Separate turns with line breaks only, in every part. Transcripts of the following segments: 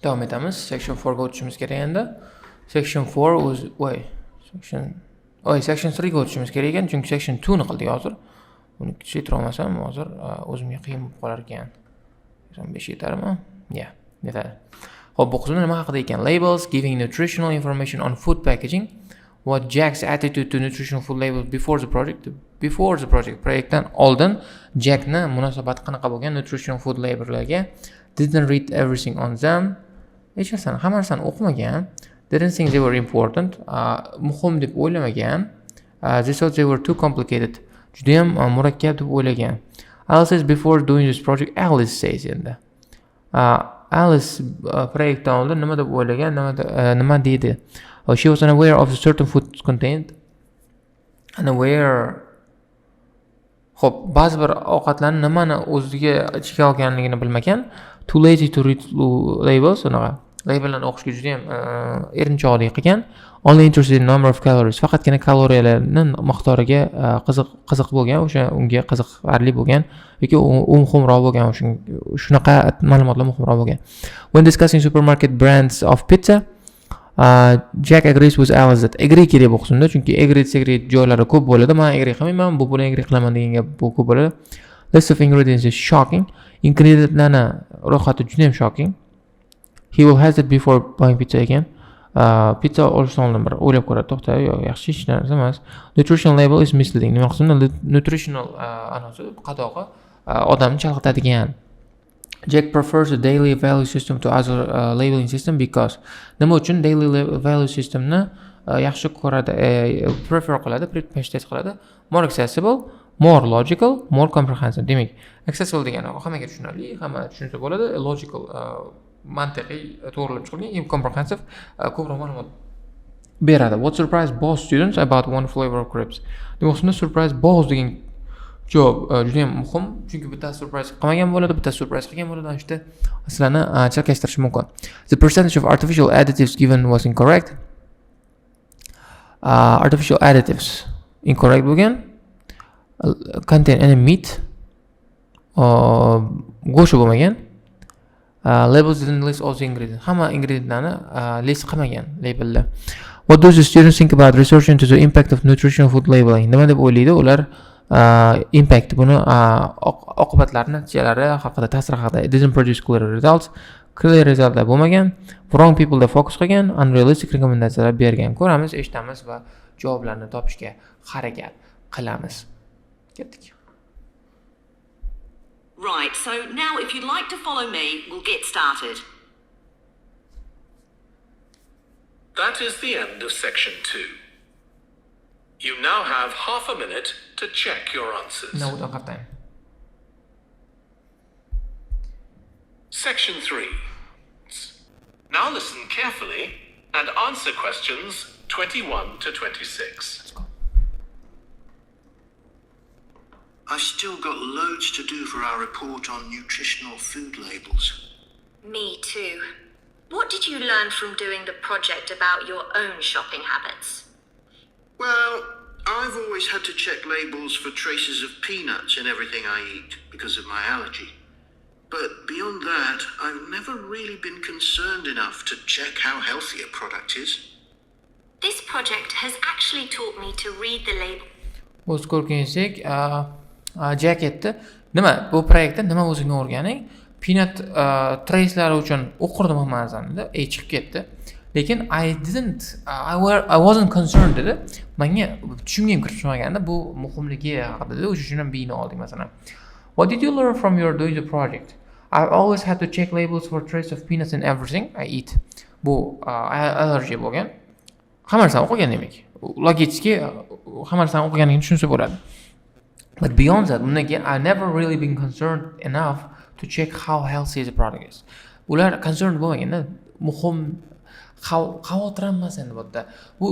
Davom etamiz. Section 4 ga o'tishimiz kerak endi. Section 4 section 3 ga o'tishimiz kerak ekan, chunki section 2 ni qildik hozir. Buni kichaytira olmasam hozir o'zimga qiyin bo'lib qolar ekan. 5 yetarmi? Yetadi. Xo'p, bu qismda nima haqida ekan? Labels giving nutritional information on food packaging. What Jack's attitude to nutritional food labels before the project. Proyektdan oldin Jackni munosabati qanaqa bo'lgan nutritional food labellarga? Didn't read everything on them. Hech narsani, hamma narsani o'qimagan. Didn't think they were important. Muhim deb o'ylamagan. They thought they were too complicated. Juda ham murakkab deb o'ylagan. Alice says before doing this project, Alice says endi. Alice proyektdan oldin nima deb o'ylagan, nima deydi? She was unaware of the certain foods contained. Unaware. Xo'p, ba'zi bir ovqatlarni nimani o'ziga ichiga olganligini bilmagan. Too lazy to read labels, unaqa. Labellarni o'qishga juda ham erinchoqlik qilgan. Only interested in number of calories. Faqatgina kaloriyalarni miqdoriga qiziq bo'lgan, o'sha unga qiziqarli bo'lgan yoki u muhimroq bo'lgan, shunaqa ma'lumotlar muhimroq bo'lgan. When discussing supermarket brands of pizza, Jack agrees with Alice that agree kerak bu qismda, chunki agree joylari ko'p bo'ladi. Men agree qilmayman, bu bilan agree qilaman degan gap bu ko'p bo'ladi. List of ingredients is shocking. Ingredientlarni ro'yxati juda ham shocking. He will hesitate before buying pizza again. Pizza olishdan oldin bir o'ylab ko'radi. To'xta, yo'q, yaxshi hech narsa emas. Nutritional label is misleading. Nima qismda nutritional anosi qadog'i odamni chalg'itadigan. Jack prefers a daily value system to other labeling system because nima uchun daily value systemni yaxshi ko'radi, prefer qiladi, predpostez qiladi. More accessible, more logical, more comprehensive. Demak, accessible degani hammaga tushunarli, hamma tushunsa bo'ladi. Logical, mantiqiy, to'g'rilab chiqilgan, comprehensive, ko'proq ma'lumot beradi. What surprised both students about one flavor of crepes? Demak, surprise both degan javob juda ham muhim, chunki bitta surprise qilmagan bo'ladi, bitta surprise qilgan bo'ladi, shunda sizlarni chalkashtirish mumkin. The percentage of artificial additives given was incorrect. Artificial additives incorrect bo'lgan. Contain any meat, go'sht bo'lmagan. Labels didn't list all the ingredients. Hamma ingredientlarni list qilmagan labelda. What do the students think about research into the impact of nutritional food labeling? Nima deb o'ylaydi ular? Impact, buni oqibatlarni, natijalari haqida, ta'siri haqida. It didn't produce clear results. Clear resultlar bo'lmagan. Wrong people da focus qilgan, unrealistic rekomendatsiyalar bergan. Ko'ramiz, eshitamiz va javoblarni topishga harakat qilamiz. Ketdik.
Right, so now if you'd like to follow me, we'll get started.
That is the end of section 2. You now have half a minute to check your answers.
No, don't have time.
Section 3. Now listen carefully and answer questions 21 to 26.
Let's go.
I've still got loads to do for our report on nutritional food labels.
Me too. What did you learn from doing the project about your own shopping habits?
Well, I've always had to check labels for traces of peanuts in everything I eat because of my allergy. But beyond that, I've never really been concerned enough to check how healthy a product is.
This project has actually taught me to read the label.
O'z ko'rganingizek, Jack aytdi, nima bu proyektda nima o'zingni o'rganing? Peanut tracelari uchun o'qirdim hammani, chiqib ketdi. Lekin I wasn't concerned dedi. Menga tushunga ham kirib chiqmaganda bu muhimligi haqida dedi. O'sha uchun ham bino oldik masalan. What did you learn from your doing the project? I've always had to check labels for trace of peanuts in everything I eat. Bu allergy bo'lgan. Hamma narsani o'qigan demak. Logically hamma narsani o'qiganligini tushunsa bo'ladi. But beyond that, bundan keyin I've never really been concerned enough to check how healthy the product is. Ular concerned bo'lmaganda muhim xavotirlanmas endi bu yerda. Bu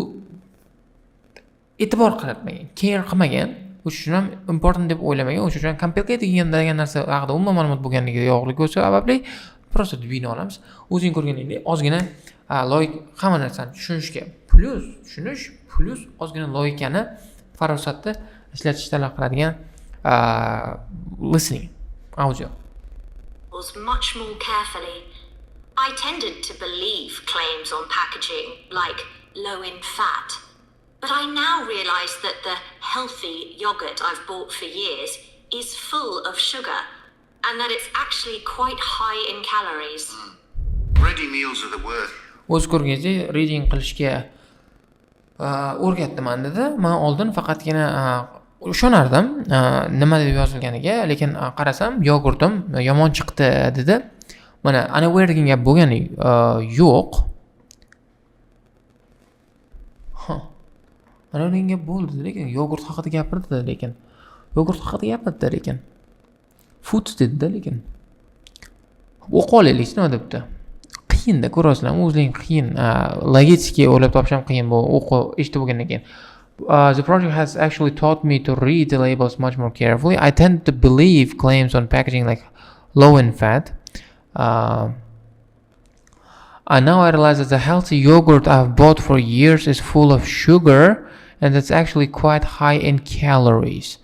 e'tibor qaratmagan, care qilmagan, o'sha uchun ham important deb o'ylamagan, o'sha uchun complicated degan narsa haqida umuman ma'lumot bo'lganligi yo'qligi sababli просто bino olamiz. O'zing ko'rganingdek ozgina loyik hamma narsani tushunishga plus ozgina loyikani farosatda ishlatish talab qiladigan listening audio.
Much more carefully. I I tended to believe claims on packaging, like low in fat. But I now realize that the healthy yogurt I've bought for years is full of sugar, and that it's actually quite high in calories.
Ready meals are the worst.
O'z ko'rgazchi reading qilishga o'rgatdiman dedi. Men oldin faqatgina ishonardim nima deb yozilganiga, lekin qarasam yogurtim yomon chiqdi dedi. Mana unaware degan gap bo'lgani yo'q. Ana degan gap bo'ldi, lekin yogurt haqida gapirdi, lekin yogurt haqida gapirdi, lekin food dedi, lekin o'qib olaylik nima debdi. Qiyinda ko'rasizlarmi, o'zing qiyin, logistika o'ylab topish ham qiyin bu o'qib eshitib bo'lgandan keyin. The project has actually taught me to read the labels much more carefully. I tend to believe claims on packaging like low in fat. And now I realize that the healthy yogurt I've bought for years is full of sugar and it's actually quite high in calories.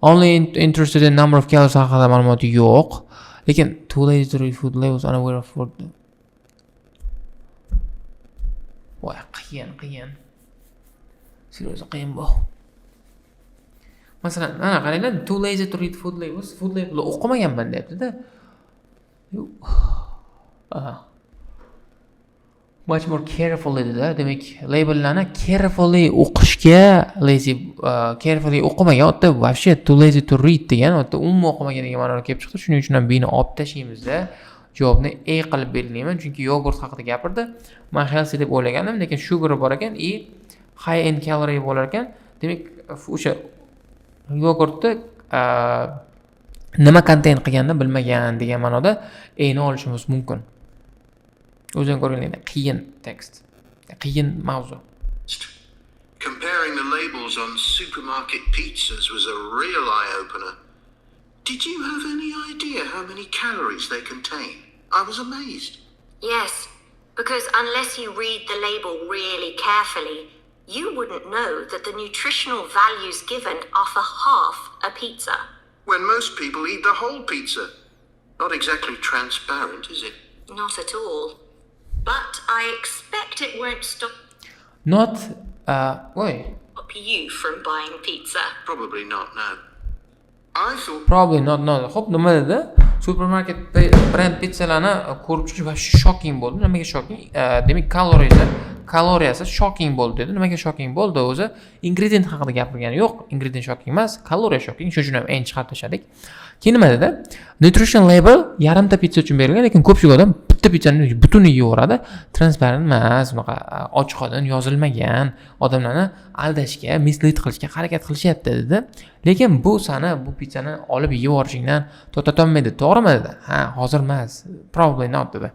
Only interested in number of calories haqida ma'lumot yo'q. Lekin too lazy to read food labels, unaware of food. Voy, qiyin. Seriously qiyin bu. Masalan, mana qaranglar, too lazy to read food labels o'qimaganman deyapti-da. Much more carefully dedi. Demak, labellarni carefully o'qishga carefully o'qimagan, o'tda вообще too lazy to read degan, o'tda umuman o'qimagan degan ma'noga kelib chiqdi. Shuning uchun ham buni olib tashlaymiz-da. Javobni A qilib belgilayman, chunki yogurt haqida gapirdi. Men healthy deb o'ylagandim, lekin sugar bor ekan, high in calorie bo'lar ekan. Demak, o'sha yogurtni nima contain qilganini bilmagan degan ma'noda A ni olishimiz mumkin. O'zing ko'rganingizdek qiyin tekst, qiyin mavzu.
Comparing the labels on supermarket pizzas was a real eye-opener. Did you have any idea how many calories they contain? I was amazed.
Yes, because unless you read the label really carefully, you wouldn't know that the nutritional values given are for half a pizza.
When most people eat the whole pizza. Not exactly transparent, is it?
Not at all. But I expect it won't stop you from buying pizza.
Probably not, no. I thought...
Probably not, no. Xo'p, nima dedi? Supermarket brand pizzalarni ko'rib chiqish va shocking bo'ldi. Nimaga shocking? Demak, kaloriyasi shocking bo'ldi dedi. Nimaga shocking bo'ldi? O'zi ingredient haqida gapirgani yo'q. Ingredient shocking emas, kaloriya shocking. Shuning uchun ham eng chiqarib tashladik. Keyin nima dedi? Nutrition label yarimta pizza uchun berilgan, lekin ko'pchilik odam bitta pizzani butunini yeyaveradi. Transparent emas, bunaqa ochiqdan yozilmagan, odamlarni aldashga, mislead qilishga harakat qilishyapti dedi. Lekin bu pizzani olib yeyorishingdan to'xtatolmaydi. To'g'rimi dedi? Ha, hozir emas. Probably not dedi.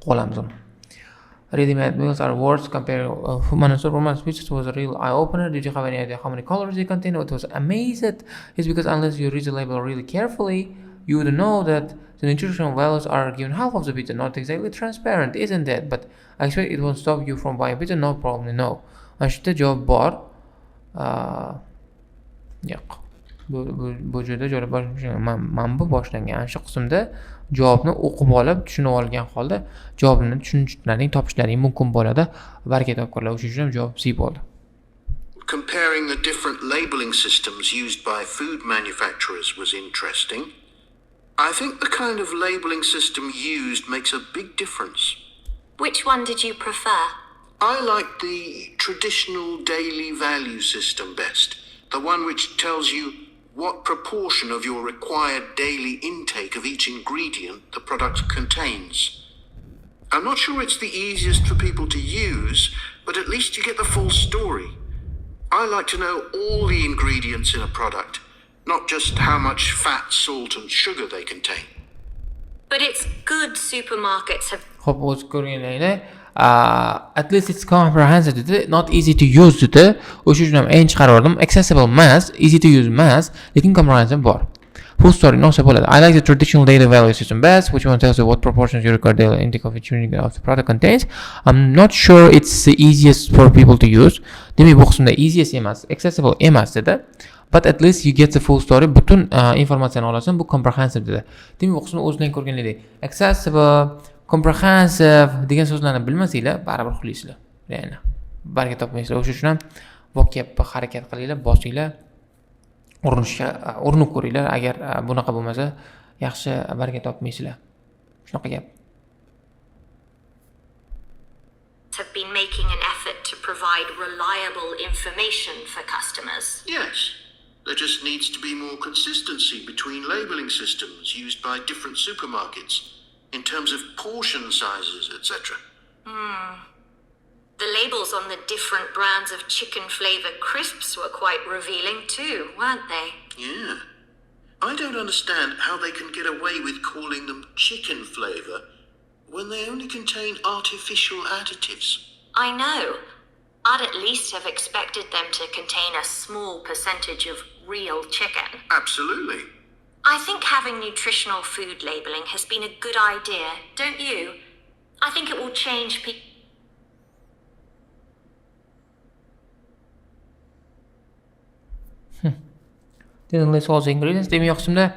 Qo'lamiz uni. Ready-made meals are worse compared to supermarket pizzas was a real eye-opener. Did you have any idea how many calories they contain? It was amazing. It's because unless you read the label really carefully, you would know that the nutritional values are given half of the pizza. Not exactly transparent, isn't it? But I expect it won't stop you from buying pizza. No, probably no. Ana shu yerda javob bor. Yo'q. Bu joyda mana bu boshlangan. Ana shu qismda javobni o'qib olib, tushunib olgan holda javobni tushunishlaring, topishlaring mumkin bo'ladi. Baraka topganlar uchun ham javob C bo'ldi.
Comparing the different labeling systems used by food manufacturers was interesting. I think the kind of labeling system used makes a big difference.
Which one did you prefer?
I like the traditional daily value system best. The one which tells you what proportion of your required daily intake of each ingredient the product contains. I'm not sure it's the easiest for people to use, but at least you get the full story. I like to know all the ingredients in a product, not just how much fat, salt and sugar they contain.
But it's good supermarkets have...
Xo'p, o'z ko'rganinglar, at least it's comprehensive dedi, not easy to use dedi. O'sha uchun ham eng chiqardim. Accessible emas, easy to use emas, lekin comprehensive bor. Full story nosa bo'ladi. I like the traditional daily value system best, which one tells you what proportions your required daily intake of each unit of the product contains. I'm not sure it's the easiest for people to use. Demak, bu qismda easiest emas, accessible emas dedi. But at least you get the full story. Butun informatsiyani olasan, bu comprehensive dedi. Demak, bu qismni o'zingizdan ko'rganingdek accessible, comprehensive degan so'zlarni bilmasanglar, baribir uxlaysizlar. Ya'ni baraka topmaysizlar. O'sha uchun ham vocabga harakat qilinglar, bosinglar. Urinib ko'ringlar. Agar bunaqa bo'lmasa, yaxshi baraka topmaysizlar. Shunaqa gap.
Have been making an effort to provide reliable information for customers.
Yes. There just needs to be more consistency between labeling systems used by different supermarkets in terms of portion sizes, etc.
The labels on the different brands of chicken flavor crisps were quite revealing too, weren't they?
Yeah. I don't understand how they can get away with calling them chicken flavor when they only contain artificial additives.
I know. I'd at least have expected them to contain a small percentage of real chicken.
Absolutely.
I think having nutritional food labeling has been a good idea, don't you? I think it will change people.
Deadly sauce ingredients demak qismda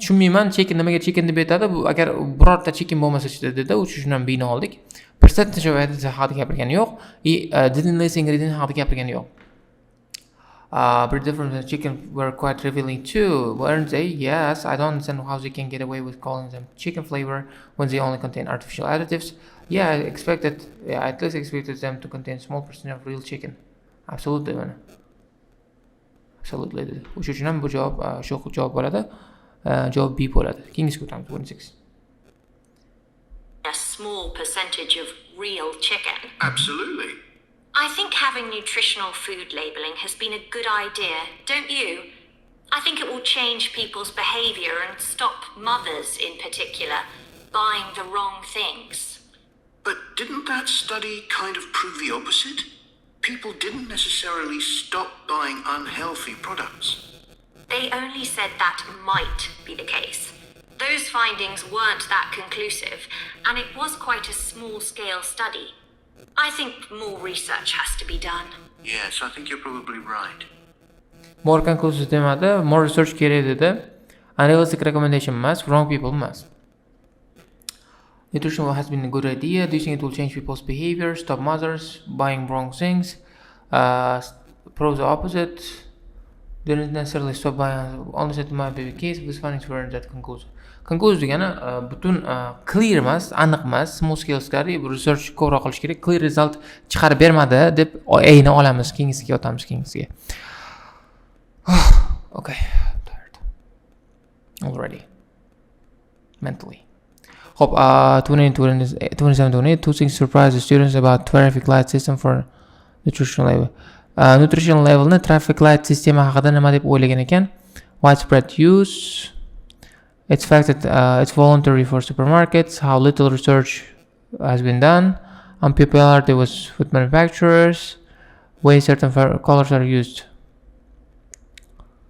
tushunmayman, chicken nimaga chicken deb aytadi. Bu agar birorta chicken bo'lmasa ichida dedi, uchun ham bino oldik. Percentage of additives haqida gapirgani yo'q. Didn't list ingredient haqida gapirgani yo'q. But different chicken were quite revealing too, weren't they? Yes, I don't understand how they can get away with calling them chicken flavor when they only contain artificial additives. Yeah, I at least expected them to contain small percentage of real chicken. Absolutely, man. Absolutely. O'sha uchun ham bu javob shu javob bo'ladi. Javob B bo'ladi. Keyingisiga o'tamiz. 26.
A small percentage of real chicken.
Absolutely.
I think having nutritional food labeling has been a good idea, don't you? I think it will change people's behavior and stop mothers in particular buying the wrong things.
But didn't that study kind of prove the opposite? People didn't necessarily stop buying unhealthy products.
They only said that might be the case. Those findings weren't that conclusive, and it was quite a small-scale study. I think more research has to be done.
Yes, I think you're probably right.
More conclusive demadi, more research kerak dedi. Unrealistic recommendation emas, wrong people emas. Nutrition has been a good idea. Do you think it will change people's behavior, stop mothers buying wrong things? Pros the opposite. Didn't necessarily stop buying. Only said might be the case. These findings weren't that conclusive. Conclusive degani butun clear emas, aniq emas. Small scale study, research ko'proq qilish kerak. Clear result chiqarib bermadi deb ayni olamiz. Keyingisiga o'tamiz, keyingisiga. Okay, I'm tired already. Mentally. Hope 27 two things surprise the students about traffic light system for nutritional level. Nutritional levelni traffic light sistema haqida nima deb o'ylagan ekan? Widespread use. It's fact that it's voluntary for supermarkets. How little research has been done. Unpopularity with food manufacturers. Way certain colors are used.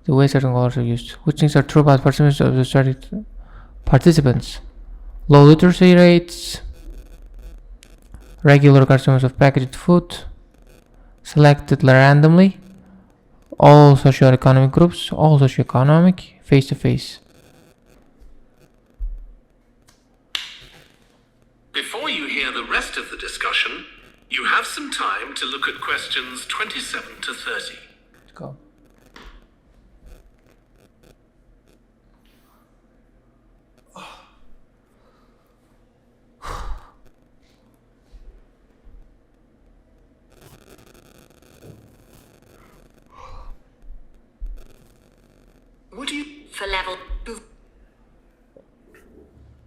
The way certain colors are used. Which things are true about participants of the study? Participants. Low literacy rates. Regular customers of packaged food. Selected randomly. All socioeconomic groups. All socioeconomic. Face-to-face.
Before you hear the rest of the discussion, you have some time to look at questions 27 to 30.
Let's go.
What do you...
For level.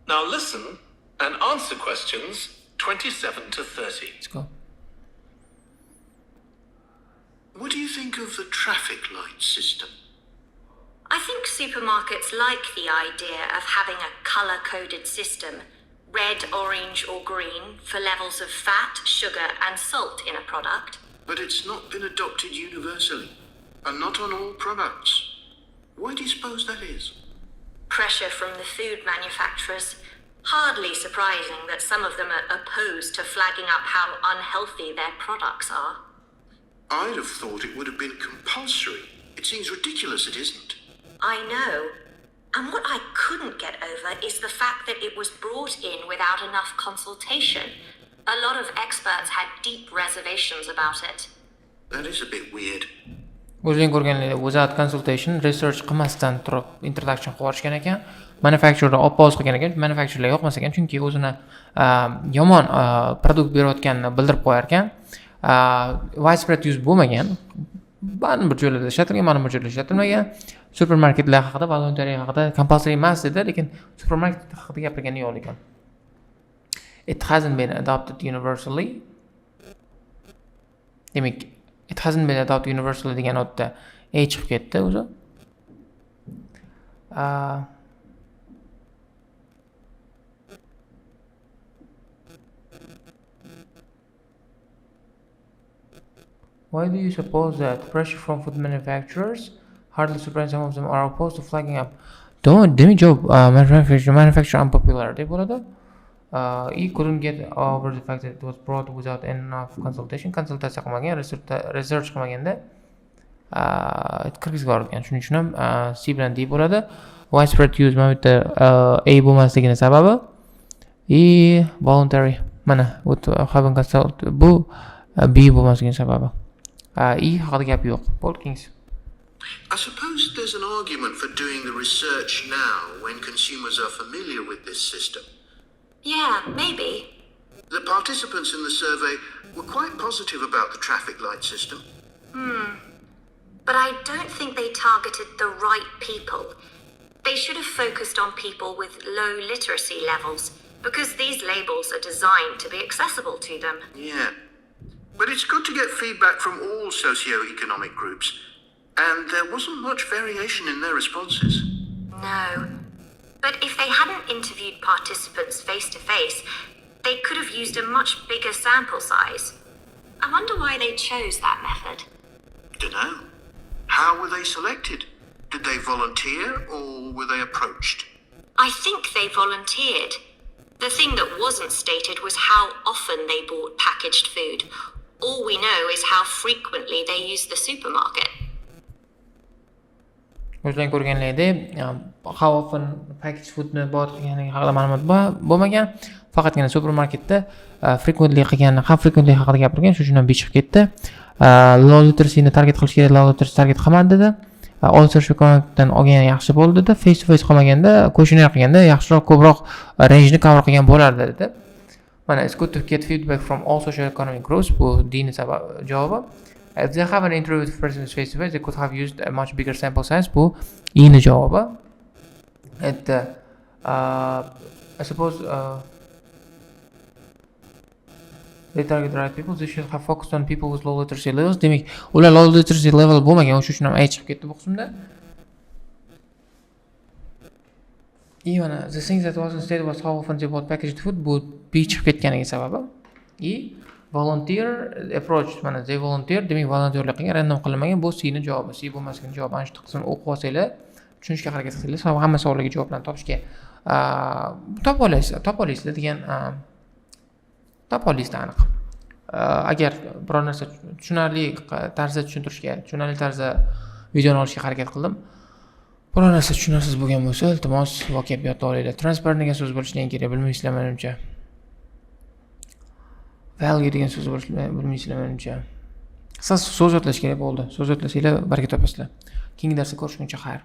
Now listen and answer questions 27 to 30.
Let's go.
What do you think of the traffic light system?
I think supermarkets like the idea of having a color-coded system, red, orange or green, for levels of fat, sugar and salt in a product.
But it's not been adopted universally, and not on all products. Why do you suppose that is?
Pressure from the food manufacturers. Hardly surprising that some of them are opposed to flagging up how unhealthy their products are.
I'd have thought it would have been compulsory. It seems ridiculous it isn't.
I know. And what I couldn't get over is the fact that it was brought in without enough consultation. A lot of experts had deep reservations about it.
That is a bit weird.
O'zing ko'rganlar without consultation research qilmasdan turib introduction qilib yuborishgan ekan. Manufacturer oppos qilgan ekan. Manufacturer yoqmas ekan chunki o'zini yomon produkt berayotganini bildirib qo'yar ekan. Widespread use bo'lmagan. Ba'zi bir joylarda ishlatilgan, mana bu joylarda ishlatilmagan. Supermarketlar haqida, voluntary haqida compulsory emas dedi, lekin supermarket haqida gapirgani yo'q ekan. It hasn't been adopted universally. Demak, it hasn't been adopted universally degan o'tda chiqib ketdi o'zi. Why do you suppose that? Pressure from food manufacturers? Hardly surprised some of them are opposed to flagging up. Don't demi job manufacture unpopular deb bo'ladi. He couldn't get over the fact that it was brought without enough consultation. Konsultatsiya qilmagan, research qilmaganda kirgizib yuborgan. Shuning uchun ham C bilan D bo'ladi. Widespread use mana bu yerda A bo'lmasligini sababi voluntary. Mana bu having consult bu B bo'lmasligini sababi. Haqida gap yo'q. Polkins.
I suppose there's an argument for doing the research now when consumers are familiar with this system.
Yeah, maybe.
The participants in the survey were quite positive about the traffic light system.
But I don't think they targeted the right people. They should have focused on people with low literacy levels, because these labels are designed to be accessible to them.
Yeah. But it's good to get feedback from all socio-economic groups, and there wasn't much variation in their responses.
No. But if they hadn't interviewed participants face to face, they could have used a much bigger sample size. I wonder why they chose that method.
Dunno. How were they selected? Did they volunteer or were they approached?
I think they volunteered. The thing that wasn't stated was how often they bought packaged food. All we know is how frequently they used the supermarket.
O'zlaring ko'rganlaringdek, how often packaged foodni bought qilganligi haqida ma'lumot bo'lmagan. Faqatgina supermarketda frequently qilgani, how frequently haqida gapirgan, shu uchun ham chiqib ketdi. Low literacyni target qilish kerak, low literacy target qilmadi dedi. All-source economicdan olgan yaxshi bo'ldi dedi. Face to face qilmaganda, questionnaire qilganda yaxshiroq, ko'proq range ni cover qilgan bo'lardi dedi. Mana it's good to get feedback from all socio-economic groups. Bu dini javobi. If they have an interview with persons face to face, they could have used a much bigger sample size. Bu ini javobi. I suppose they target the right people. They should have focused on people with low literacy levels. Demak, ular low literacy level bo'lmagan, o'sha uchun ham chiqib ketdi bu qismda. Mana the things that wasn't stated was how often they bought packaged food. Bu B chiqib ketganiga sababi. Volunteer approach, mana they volunteer, demak volontyorlik qilgan, random qilinmagan. Bu C ni javobi. C bo'lmasligini javobi. Ana shu qismni o'qib olsanglar, tushunishga harakat qilsanglar, hamma savollarga javoblarni topishga top olasizlar degan top olasizlar aniq. Agar biror narsa tushunarli tarzda tushuntirishga, tushunarli tarzda videoni olishga harakat qildim. Biror narsa tushunarsiz bo'lgan bo'lsa, iltimos voqea yodda olinglar. Transparent degan so'z bo'lishidan kerak, bilmaysizlar menimcha. Value degan so'z bilmaysizlar menimcha. Siz so'z yodlash kerak bo'ldi. So'z yodlasanglar baraka topasizlar. Keyingi darsda ko'rishguncha xayr.